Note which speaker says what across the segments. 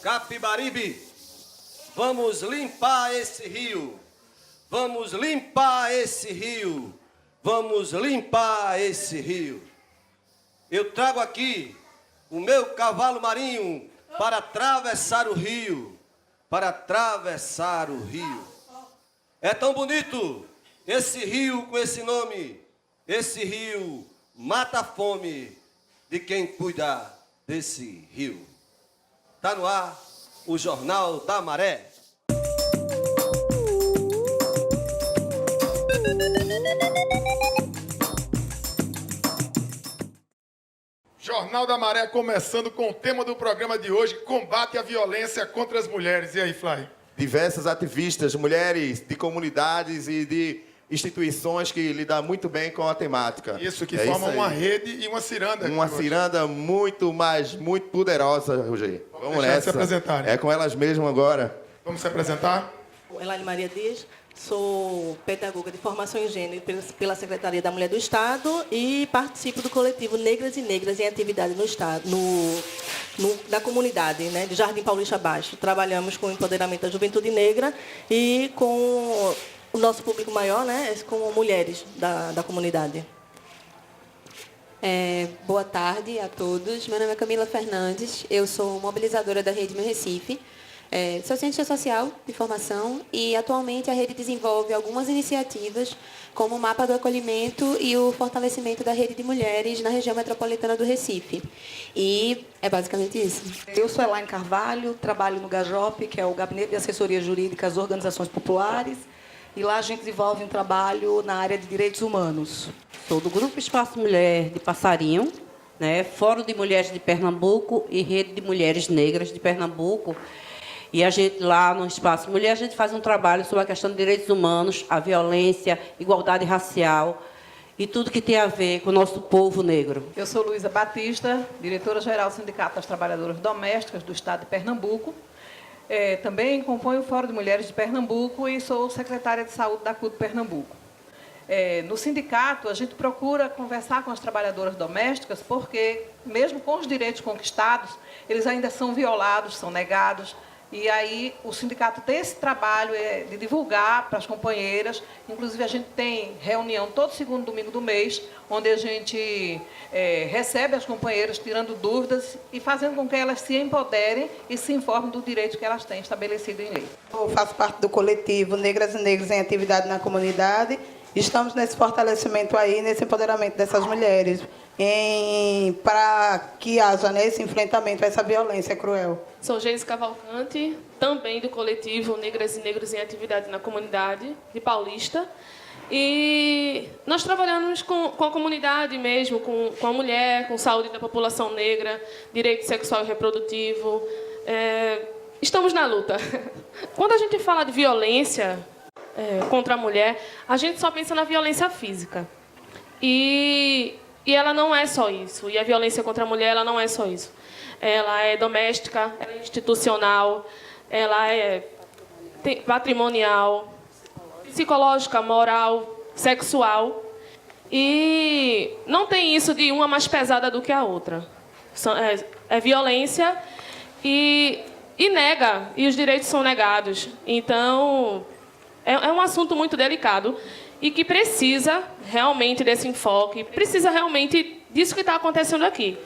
Speaker 1: Capibaribe, vamos limpar esse rio. Vamos limpar esse rio. Vamos limpar esse rio. Eu trago aqui o meu cavalo marinho para atravessar o rio. Para atravessar o rio. É tão bonito esse rio com esse nome. Esse rio mata a fome de quem cuida desse rio. Está no ar o Jornal da Maré.
Speaker 2: Jornal da Maré começando com o tema do programa de hoje, combate à violência contra as mulheres. E aí, Fly?
Speaker 3: Diversas ativistas, mulheres de comunidades e de instituições que lidam muito bem com a temática.
Speaker 2: Isso, que formam uma rede e uma ciranda.
Speaker 3: Uma ciranda muito poderosa, Roger. Vamos nessa.
Speaker 2: Se apresentarem.
Speaker 3: É com elas mesmas agora.
Speaker 2: Vamos se apresentar?
Speaker 4: Elaine Maria Dias, sou pedagoga de formação em gênero pela Secretaria da Mulher do Estado e participo do coletivo Negras e Negras em Atividade no Estado, na comunidade, né, de Jardim Paulista Baixo. Trabalhamos com o empoderamento da juventude negra e com o nosso público maior, né, com mulheres da comunidade.
Speaker 5: Boa tarde a todos. Meu nome é Camila Fernandes, eu sou mobilizadora da Rede Meu Recife. Sou cientista social de formação e, atualmente, a rede desenvolve algumas iniciativas, como o Mapa do Acolhimento e o fortalecimento da rede de mulheres na região metropolitana do Recife. E é basicamente isso.
Speaker 6: Eu sou Elaine Carvalho, trabalho no GAJOP, que é o Gabinete de Assessoria Jurídica às Organizações Populares, e lá a gente desenvolve um trabalho na área de direitos humanos.
Speaker 7: Sou do Grupo Espaço Mulher de Passarinho, né, Fórum de Mulheres de Pernambuco e Rede de Mulheres Negras de Pernambuco. E a gente, lá no Espaço Mulher, a gente faz um trabalho sobre a questão de direitos humanos, a violência, igualdade racial e tudo que tem a ver com o nosso povo negro.
Speaker 8: Eu sou Luísa Batista, diretora-geral do Sindicato das Trabalhadoras Domésticas do Estado de Pernambuco. Também componho o Fórum de Mulheres de Pernambuco e sou secretária de Saúde da CUT Pernambuco. No sindicato, a gente procura conversar com as trabalhadoras domésticas porque, mesmo com os direitos conquistados, eles ainda são violados, são negados. E aí o sindicato tem esse trabalho de divulgar para as companheiras. Inclusive, a gente tem reunião todo segundo domingo do mês, onde a gente recebe as companheiras tirando dúvidas e fazendo com que elas se empoderem e se informem do direito que elas têm estabelecido em lei.
Speaker 6: Eu faço parte do coletivo Negras e Negros em Atividade na Comunidade. Estamos nesse fortalecimento aí, nesse empoderamento dessas mulheres, para que haja esse enfrentamento a essa violência cruel.
Speaker 9: Sou Geise Cavalcante, também do coletivo Negras e Negros em Atividade na Comunidade de Paulista. E nós trabalhamos com a comunidade mesmo, com a mulher, com saúde da população negra, direito sexual e reprodutivo. Estamos na luta. Quando a gente fala de violência contra a mulher, a gente só pensa na violência física. E ela não é só isso. E a violência contra a mulher, ela não é só isso. Ela é doméstica, ela é institucional, ela é patrimonial, psicológica, moral, sexual. E não tem isso de uma mais pesada do que a outra. É violência e nega, e os direitos são negados. Então, é um assunto muito delicado e que precisa realmente desse enfoque, precisa realmente disso que está acontecendo aqui.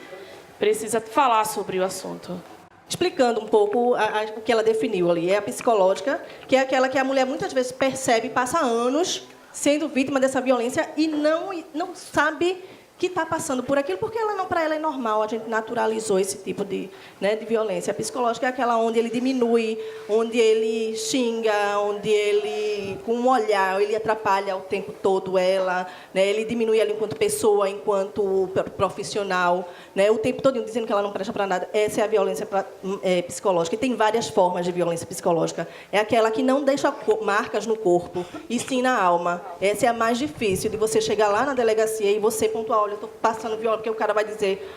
Speaker 9: Precisa falar sobre o assunto.
Speaker 4: Explicando um pouco o que ela definiu ali. É a psicológica, que é aquela que a mulher muitas vezes percebe, passa anos sendo vítima dessa violência e não sabe que está passando por aquilo, porque para ela é normal, a gente naturalizou esse tipo de violência. A psicológica é aquela onde ele diminui, onde ele xinga, onde ele, com um olhar, ele atrapalha o tempo todo ela, ele diminui ela enquanto pessoa, enquanto profissional, o tempo todo dizendo que ela não presta para nada. Essa é a violência psicológica. E tem várias formas de violência psicológica. É aquela que não deixa marcas no corpo, e sim na alma. Essa é a mais difícil, de você chegar lá na delegacia e você pontuar, olha, eu estou passando violência, porque o cara vai dizer,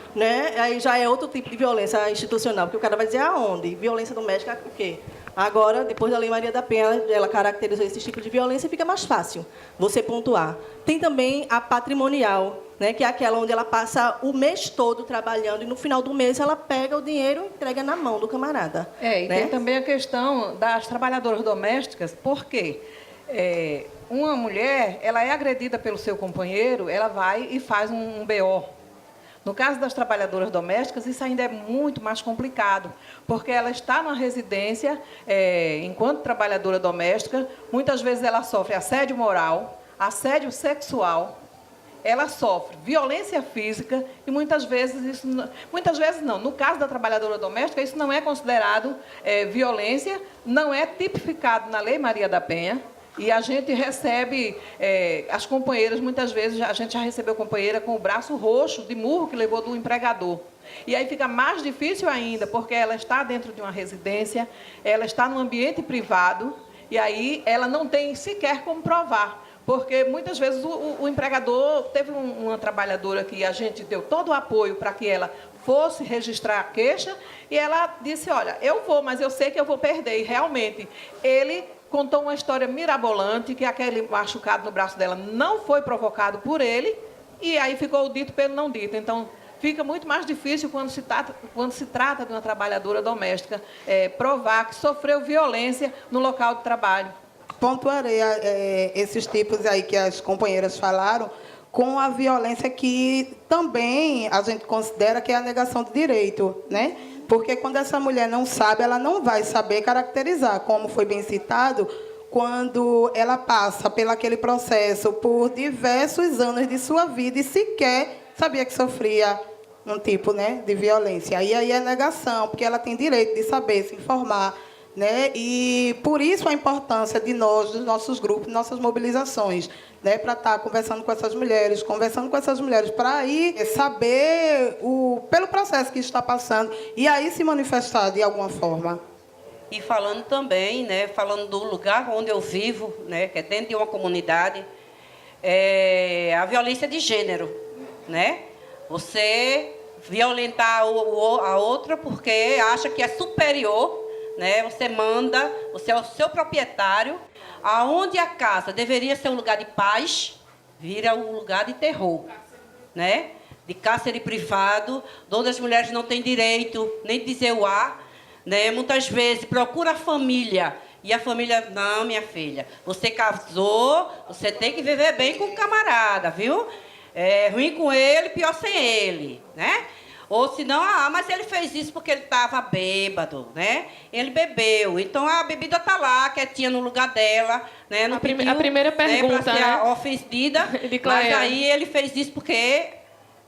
Speaker 4: aí já é outro tipo de violência institucional, porque o cara vai dizer aonde? Violência doméstica, o quê? Agora, depois da Lei Maria da Penha, ela caracterizou esse tipo de violência e fica mais fácil você pontuar. Tem também a patrimonial, né, que é aquela onde ela passa o mês todo trabalhando e no final do mês ela pega o dinheiro e entrega na mão do camarada.
Speaker 8: E
Speaker 4: né?
Speaker 8: tem também a questão das trabalhadoras domésticas, porque uma mulher, ela é agredida pelo seu companheiro, ela vai e faz um BO. No caso das trabalhadoras domésticas, isso ainda é muito mais complicado, porque ela está numa residência, enquanto trabalhadora doméstica, muitas vezes ela sofre assédio moral, assédio sexual, ela sofre violência física e muitas vezes não. No caso da trabalhadora doméstica, isso não é considerado violência, não é tipificado na Lei Maria da Penha. E a gente recebe, as companheiras, muitas vezes, a gente já recebeu companheira com o braço roxo de murro que levou do empregador. E aí fica mais difícil ainda, porque ela está dentro de uma residência, ela está num ambiente privado, e aí ela não tem sequer como provar. Porque muitas vezes o empregador teve uma trabalhadora que a gente deu todo o apoio para que ela fosse registrar a queixa, e ela disse, olha, eu vou, mas eu sei que eu vou perder. E realmente, ele contou uma história mirabolante, que aquele machucado no braço dela não foi provocado por ele, e aí ficou o dito pelo não dito. Então, fica muito mais difícil quando se trata de uma trabalhadora doméstica provar que sofreu violência no local de trabalho.
Speaker 6: Pontuarei esses tipos aí que as companheiras falaram, com a violência que também a gente considera que é a negação de direito, né? Porque quando essa mulher não sabe, ela não vai saber caracterizar, como foi bem citado, quando ela passa pelo aquele processo por diversos anos de sua vida e sequer sabia que sofria um tipo, né, de violência. E aí é negação, porque ela tem direito de saber, se informar, né? E por isso a importância de nós, dos nossos grupos, nossas mobilizações, né? Para estar conversando com essas mulheres, para aí saber pelo processo que está passando e aí se manifestar de alguma forma.
Speaker 7: E falando também, né, falando do lugar onde eu vivo, né, que é dentro de uma comunidade, a violência de gênero, né? Você violentar a outra porque acha que é superior, né? Você manda, você é o seu proprietário, aonde a casa deveria ser um lugar de paz, vira um lugar de terror, né? De cárcere privado, onde as mulheres não têm direito nem de dizer o A, né? Muitas vezes procura a família, e a família, não, minha filha, você casou, você tem que viver bem com o camarada, viu? É ruim com ele, pior sem ele, né? Ou senão, mas ele fez isso porque ele estava bêbado, né? Ele bebeu. Então, a bebida está lá, quietinha no lugar dela, né? Não pediu,
Speaker 9: a primeira pergunta,
Speaker 7: para ser ofendida, mas aí ele fez isso porque,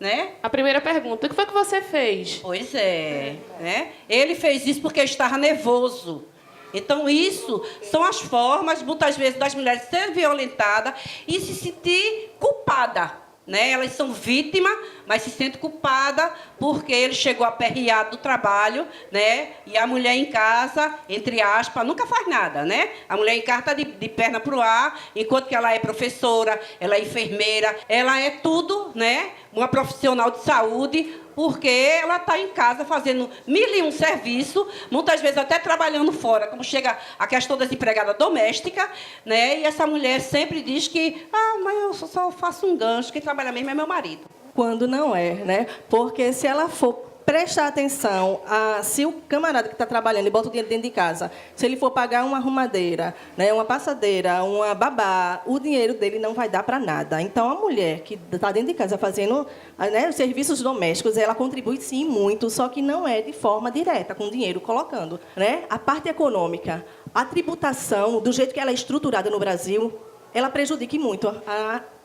Speaker 7: né?
Speaker 9: A primeira pergunta, o que foi que você fez?
Speaker 7: Pois é, né? Ele fez isso porque estava nervoso. Então, isso são as formas, muitas vezes, das mulheres serem violentadas e se sentir culpada. Né? Elas são vítimas, mas se sentem culpadas porque ele chegou aperreado do trabalho, né? E a mulher em casa, entre aspas, nunca faz nada, né? A mulher em casa está de perna para o ar, enquanto que ela é professora, ela é enfermeira, ela é tudo, né? Uma profissional de saúde, porque ela está em casa fazendo 1001 serviços, muitas vezes até trabalhando fora, como chega a questão das empregadas domésticas, né? E essa mulher sempre diz que, mas eu só faço um gancho, quem trabalha mesmo é meu marido.
Speaker 4: Quando não é, né? Porque se ela for prestar atenção se o camarada que está trabalhando e bota o dinheiro dentro de casa, se ele for pagar uma arrumadeira, né, uma passadeira, uma babá, o dinheiro dele não vai dar para nada. Então, a mulher que está dentro de casa fazendo, né, os serviços domésticos, ela contribui, sim, muito, só que não é de forma direta, com dinheiro colocando. Né? A parte econômica, a tributação, do jeito que ela é estruturada no Brasil, ela prejudica muito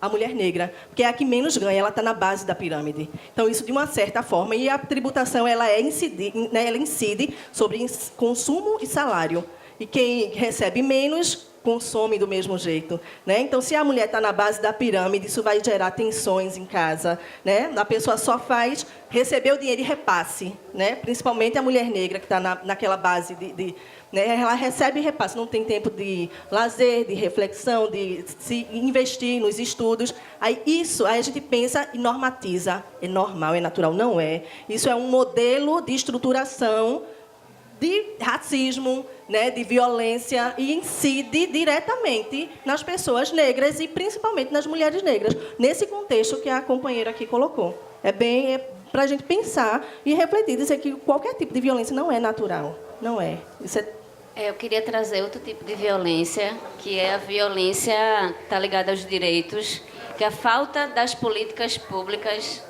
Speaker 4: a mulher negra, porque é a que menos ganha, ela está na base da pirâmide. Então, isso de uma certa forma, e a tributação ela incide sobre consumo e salário. E quem recebe menos, consome do mesmo jeito. Né? Então, se a mulher está na base da pirâmide, isso vai gerar tensões em casa. Né? A pessoa só faz receber o dinheiro e repasse. Né? Principalmente a mulher negra, que está naquela base né? Ela recebe e repasse, não tem tempo de lazer, de reflexão, de se investir nos estudos. Aí a gente pensa e normatiza. É normal, é natural, não é. Isso é um modelo de estruturação de racismo, né, de violência e incide diretamente nas pessoas negras e principalmente nas mulheres negras, nesse contexto que a companheira aqui colocou. É para a gente pensar e refletir, dizer que qualquer tipo de violência não é natural. Não é. Isso é...
Speaker 10: Eu queria trazer outro tipo de violência, que é a violência que está ligada aos direitos, que é a falta das políticas públicas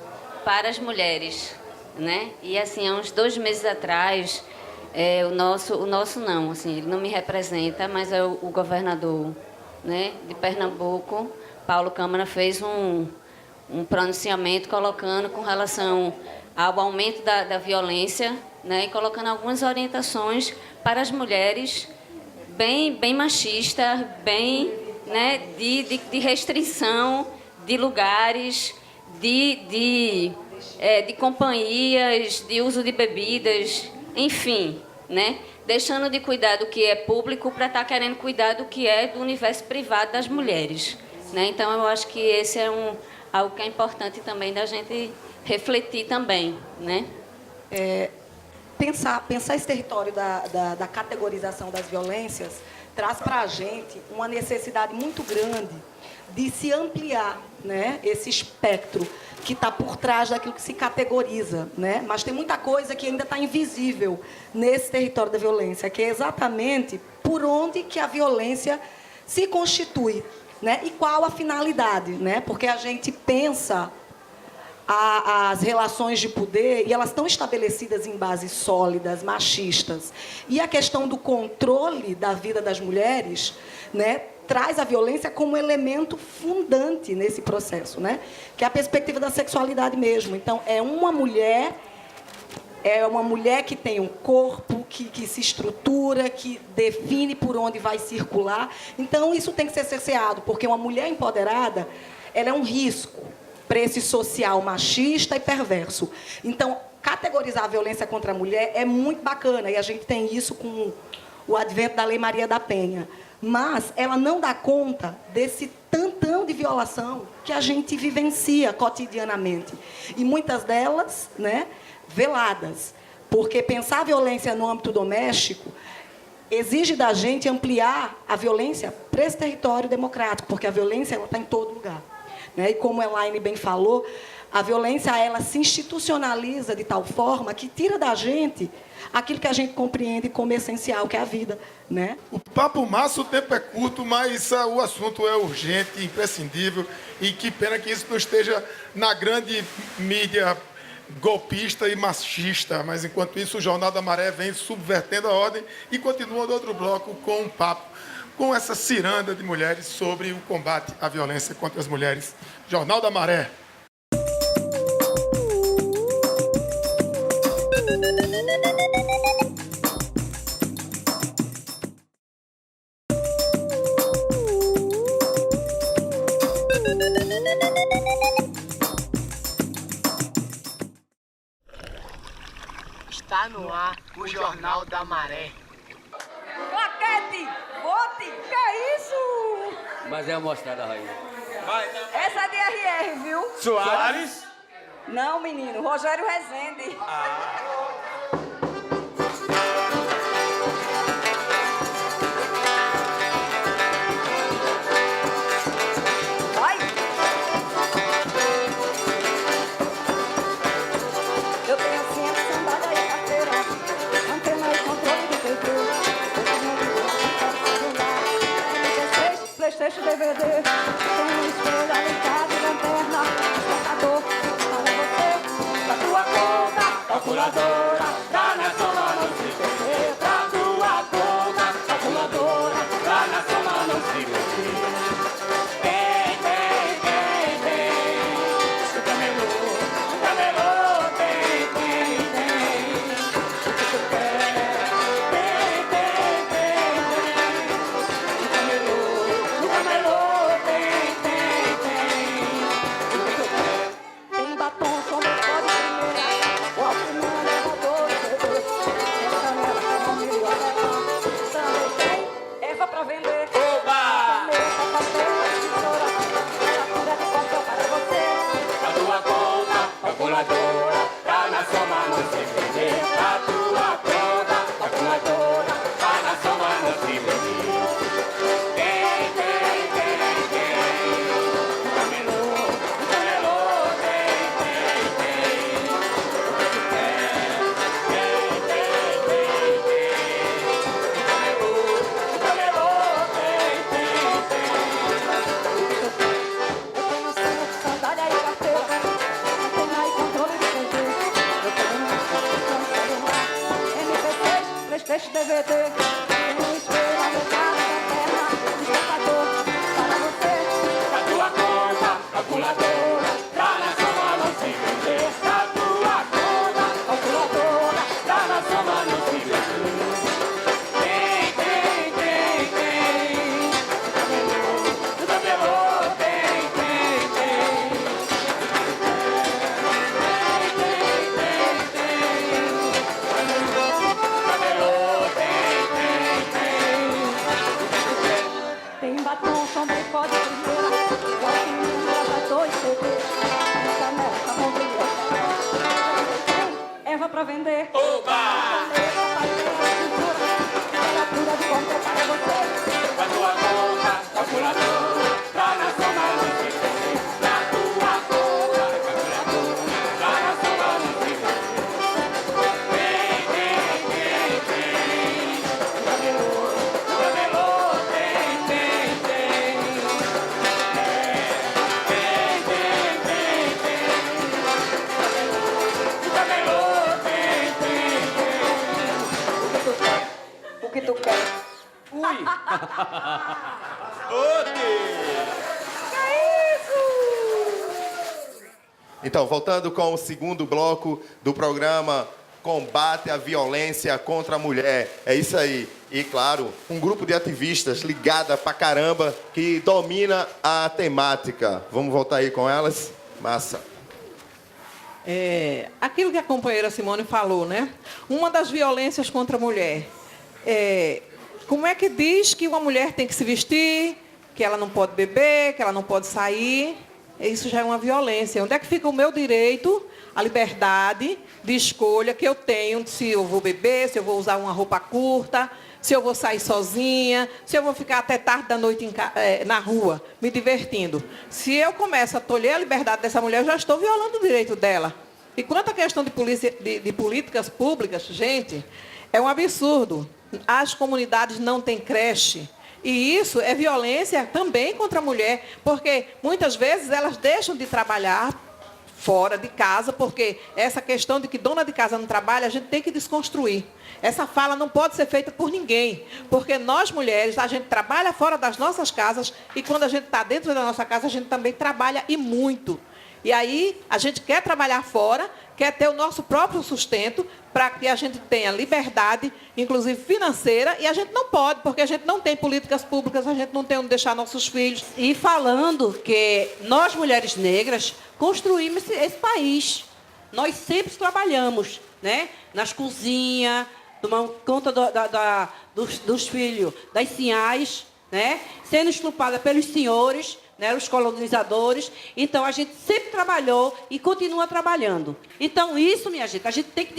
Speaker 10: para as mulheres, né? E assim, há uns 2 meses atrás, o nosso não, assim, ele não me representa, mas é o governador, né, de Pernambuco, Paulo Câmara, fez um pronunciamento colocando com relação ao aumento da violência, né, e colocando algumas orientações para as mulheres bem machistas, bem, né, de restrição de lugares, de companhias, de uso de bebidas, enfim, né, deixando de cuidar do que é público para estar querendo cuidar do que é do universo privado das mulheres, né? Então, eu acho que esse é algo que é importante também da gente refletir também, né?
Speaker 11: Pensar esse território da categorização das violências traz para a gente uma necessidade muito grande de se ampliar, né, esse espectro que está por trás daquilo que se categoriza, né? Mas tem muita coisa que ainda está invisível nesse território da violência, que é exatamente por onde que a violência se constitui, né? E qual a finalidade, né? Porque a gente pensa as relações de poder e elas estão estabelecidas em bases sólidas, machistas. E a questão do controle da vida das mulheres, né, traz a violência como elemento fundante nesse processo, né? Que é a perspectiva da sexualidade mesmo. Então, é uma mulher que tem um corpo, que se estrutura, que define por onde vai circular. Então, isso tem que ser cerceado, porque uma mulher empoderada, ela é um risco para esse social machista e perverso. Então, categorizar a violência contra a mulher é muito bacana, e a gente tem isso com o advento da Lei Maria da Penha. Mas ela não dá conta desse tantão de violação que a gente vivencia cotidianamente. E muitas delas, né, veladas. Porque pensar a violência no âmbito doméstico exige da gente ampliar a violência para esse território democrático, porque a violência está em todo lugar, né? E como a Elaine bem falou, a violência ela se institucionaliza de tal forma que tira da gente aquilo que a gente compreende como essencial, que é a vida, né?
Speaker 2: O papo massa, o tempo é curto, mas o assunto é urgente, imprescindível, e que pena que isso não esteja na grande mídia golpista e machista. Mas, enquanto isso, o Jornal da Maré vem subvertendo a ordem e continua do outro bloco com um papo com essa ciranda de mulheres sobre o combate à violência contra as mulheres. Jornal da Maré.
Speaker 12: Está no ar o Jornal da Maré.
Speaker 13: Claquete! Vote! Que é isso?
Speaker 14: Mas é a mostrada, rainha.
Speaker 13: Essa é de RR, viu?
Speaker 14: Soares?
Speaker 13: Não, menino. Rogério Rezende. Vai! Eu tenho assim a sandália e a carteira. Antena e controle do TV. PlayStation, DVD, tem um espelho, alicate, lanterna, despertador, para você, pra tua conta, calculadora, da Nacional não se perder, pra tua conta, calculadora, da Nacional não se perder. O camelô, tem. O que tu quer, tem batom, sombra, pode primeira, o alto não elevador, deste DVD. Tem um espelho arrancado da terra, despertador para você.
Speaker 12: Da tua conta, calculadora, pra na soma não se perder. Da tua conta, calculadora, pra na soma não se perder. Do tabelô,
Speaker 13: Tem batom, sombra e pó de primeira. Guaxinim, gravador e CD. Caneta, bombril, tem erva pra vender. Oba! Literatura de compra para você.
Speaker 12: da tua conta, calculadora, pra na soma não se perder. Da tua conta, calculadora, pra na soma não se perder. Do tabelô,
Speaker 11: O que tu quer?
Speaker 14: Ui!
Speaker 3: Então, voltando com o segundo bloco do programa Combate à Violência contra a Mulher. É isso aí. E, claro, um grupo de ativistas ligada pra caramba que domina a temática. Vamos voltar aí com elas? Massa.
Speaker 8: Aquilo que a companheira Simone falou, né? Uma das violências contra a mulher. Como é que diz que uma mulher tem que se vestir, que ela não pode beber, que ela não pode sair? Isso já é uma violência. Onde é que fica o meu direito, a liberdade de escolha que eu tenho, se eu vou beber, se eu vou usar uma roupa curta, se eu vou sair sozinha, se eu vou ficar até tarde da noite na rua, me divertindo. Se eu começo a tolher a liberdade dessa mulher, eu já estou violando o direito dela. E quanto à questão de políticas públicas, gente, é um absurdo. As comunidades não têm creche. E isso é violência também contra a mulher, porque muitas vezes elas deixam de trabalhar fora de casa, porque essa questão de que dona de casa não trabalha, a gente tem que desconstruir. Essa fala não pode ser feita por ninguém, porque nós mulheres, a gente trabalha fora das nossas casas e quando a gente está dentro da nossa casa, a gente também trabalha e muito. E aí a gente quer trabalhar fora, quer ter o nosso próprio sustento para que a gente tenha liberdade, inclusive financeira, e a gente não pode, porque a gente não tem políticas públicas, a gente não tem onde deixar nossos filhos.
Speaker 7: E falando que nós, mulheres negras, construímos esse país. Nós sempre trabalhamos, né? Nas cozinhas, tomando conta dos filhos, das sinhás, né? Sendo estuprada pelos senhores, né, os colonizadores. Então, a gente sempre trabalhou e continua trabalhando. Então, isso, minha gente, a gente tem que...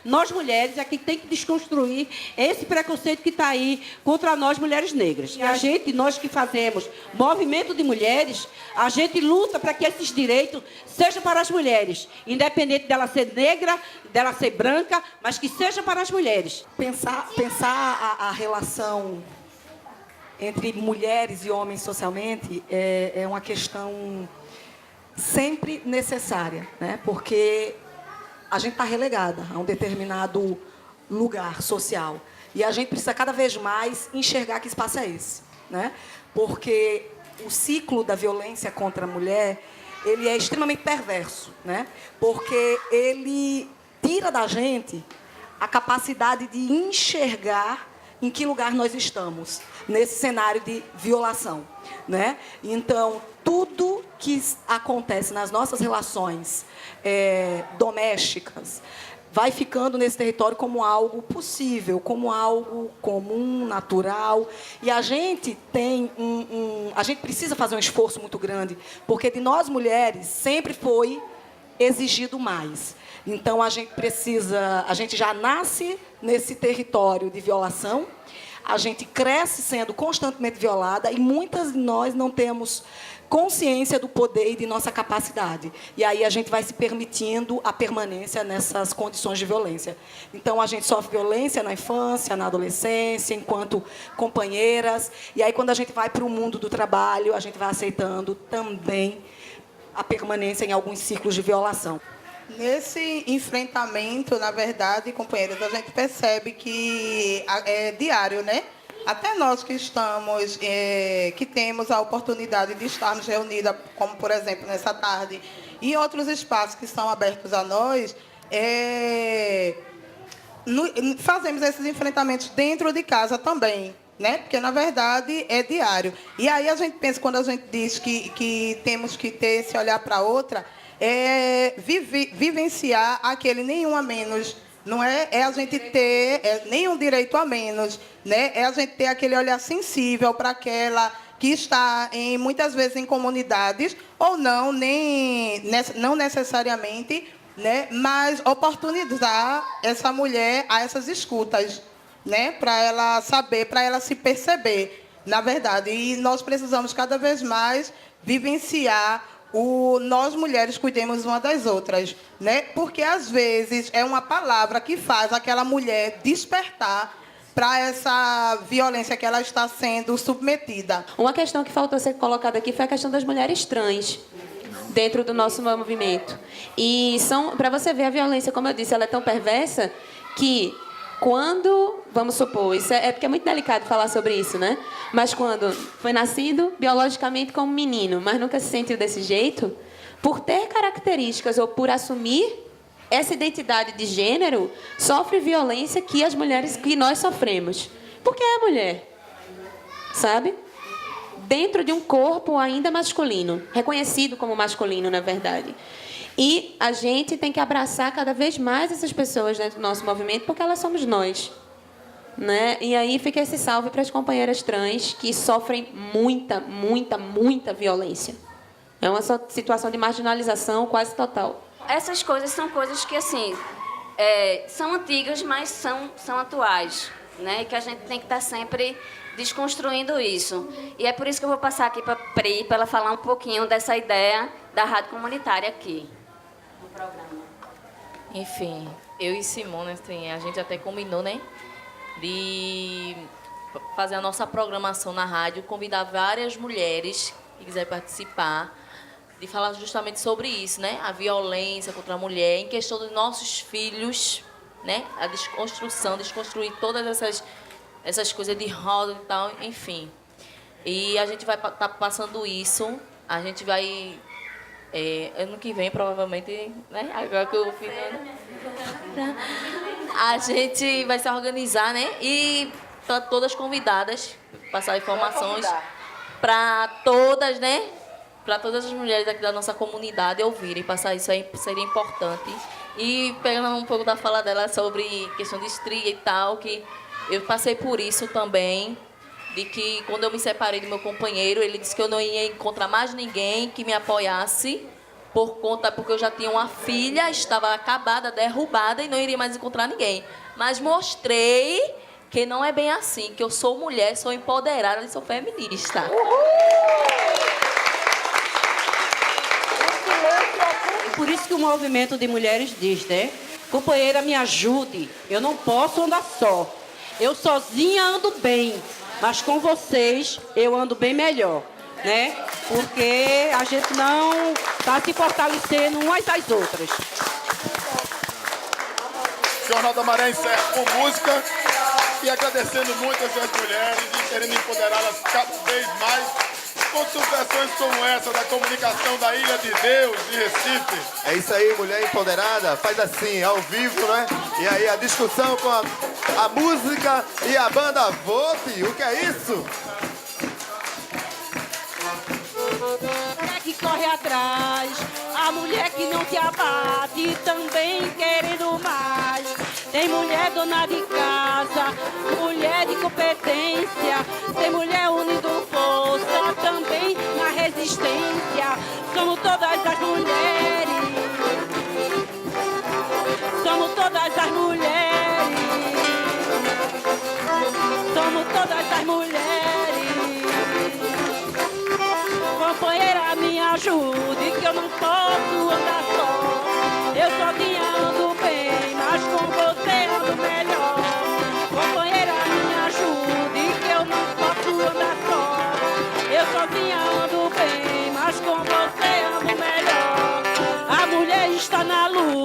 Speaker 7: Nós mulheres, aqui tem que desconstruir esse preconceito que está aí contra nós, mulheres negras. E nós que fazemos movimento de mulheres, a gente luta para que esses direitos sejam para as mulheres, independente dela ser negra, dela ser branca, mas que seja para as mulheres.
Speaker 11: Pensar a relação entre mulheres e homens socialmente é uma questão sempre necessária, né? Porque a gente está relegada a um determinado lugar social e a gente precisa cada vez mais enxergar que espaço é esse, né? Porque o ciclo da violência contra a mulher, ele é extremamente perverso, né? Porque ele tira da gente a capacidade de enxergar em que lugar nós estamos nesse cenário de violação, né? Então, tudo que acontece nas nossas relações domésticas vai ficando nesse território como algo possível, como algo comum, natural. E a gente tem a gente precisa fazer um esforço muito grande, porque de nós mulheres sempre foi exigido mais. Então, a gente já nasce nesse território de violação, a gente cresce sendo constantemente violada e muitas de nós não temos consciência do poder e de nossa capacidade. E aí a gente vai se permitindo a permanência nessas condições de violência. Então, a gente sofre violência na infância, na adolescência, enquanto companheiras. E aí, quando a gente vai para o mundo do trabalho, a gente vai aceitando também a permanência em alguns ciclos de violação.
Speaker 6: Nesse enfrentamento, na verdade, companheiros, a gente percebe que é diário, né? Até nós que estamos, que temos a oportunidade de estarmos reunidas, como, por exemplo, nessa tarde, e outros espaços que são abertos a nós, fazemos esses enfrentamentos dentro de casa também, né? Porque, na verdade, é diário. E aí a gente pensa, quando a gente diz que temos que ter esse olhar para outra, vivenciar aquele nenhum a menos. Não é a gente ter nenhum direito a menos, né? É a gente ter aquele olhar sensível para aquela que está muitas vezes em comunidades, ou não, não necessariamente, né? Mas oportunizar essa mulher a essas escutas, né? Para ela saber, para ela se perceber, na verdade. E nós precisamos cada vez mais vivenciar nós mulheres cuidemos uma das outras, né? Porque às vezes é uma palavra que faz aquela mulher despertar para essa violência que ela está sendo submetida.
Speaker 5: Uma questão que faltou ser colocada aqui foi a questão das mulheres trans dentro do nosso movimento. E para você ver a violência, como eu disse, ela é tão perversa que quando, vamos supor, isso porque é muito delicado falar sobre isso, né? Mas quando foi nascido biologicamente como menino, mas nunca se sentiu desse jeito, por ter características ou por assumir essa identidade de gênero, sofre violência que nós sofremos. Porque é mulher, sabe? Dentro de um corpo ainda masculino, reconhecido como masculino, na verdade. E a gente tem que abraçar cada vez mais essas pessoas dentro do nosso movimento, porque elas somos nós, né? E aí fica esse salve para as companheiras trans que sofrem muita, muita, muita violência. É uma situação de marginalização quase total.
Speaker 10: Essas coisas são coisas que, assim, são antigas, mas são atuais, né? E que a gente tem que estar sempre desconstruindo isso. E é por isso que eu vou passar aqui para a Pri, para ela falar um pouquinho dessa ideia da rádio comunitária aqui.
Speaker 15: Enfim, eu e Simone, assim, a gente até combinou, né, de fazer a nossa programação na rádio, convidar várias mulheres que quiserem participar, de falar justamente sobre isso, né, a violência contra a mulher, em questão dos nossos filhos, né, a desconstruir todas essas coisas de roda e tal, enfim. E a gente vai estar passando isso, a gente vai... ano que vem, provavelmente, né? Agora que eu fiz, a gente vai se organizar, né? E para todas convidadas, passar informações para todas, né? Para todas as mulheres aqui da nossa comunidade ouvirem, passar isso aí seria importante. E pegando um pouco da fala dela sobre questão de estria e tal, que eu passei por isso também. De que quando eu me separei do meu companheiro, ele disse que eu não ia encontrar mais ninguém que me apoiasse, porque eu já tinha uma filha, estava acabada, derrubada e não iria mais encontrar ninguém. Mas mostrei que não é bem assim, que eu sou mulher, sou empoderada e sou feminista.
Speaker 7: Por isso que o movimento de mulheres diz, né? Companheira, me ajude, eu não posso andar só. Eu sozinha ando bem. Mas com vocês eu ando bem melhor, né? Porque a gente não está se fortalecendo umas às outras.
Speaker 2: O Jornal da Maré encerra com música e agradecendo muito essas mulheres e querendo empoderá-las cada vez mais com sugestões como essa da comunicação da Ilha de Deus, de Recife.
Speaker 3: É isso aí, mulher empoderada, faz assim, ao vivo, né? E aí a discussão com a música e a banda Vote, o que é isso?
Speaker 13: Mulher que corre atrás, a mulher que não se abate, também querendo mais. Tem mulher dona de casa, mulher de competência, tem mulher unindo força, também na resistência. Somos todas as mulheres, somos todas as mulheres, somos todas as mulheres. Companheira, me ajude, que eu não posso andar só. Eu sozinha ando bem, mas com você ando melhor. Companheira, me ajude, que eu não posso andar só. Eu sozinha ando bem, mas com você ando melhor. A mulher está na luta.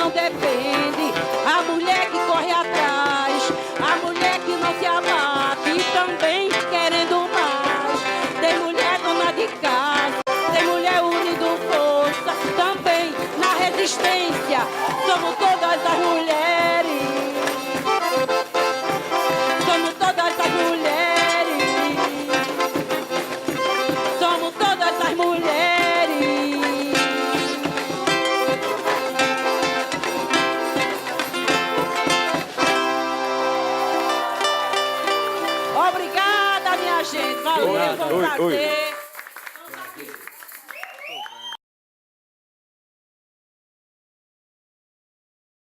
Speaker 7: não depende, a mulher que corre atrás, a mulher que não se abate e também querendo mais. Tem mulher dona de casa, tem mulher unindo força, também na resistência, somos todas as mulheres. Somos todas as mulheres. Somos todas as mulheres. Obrigada, minha gente. Valeu, foi um prazer.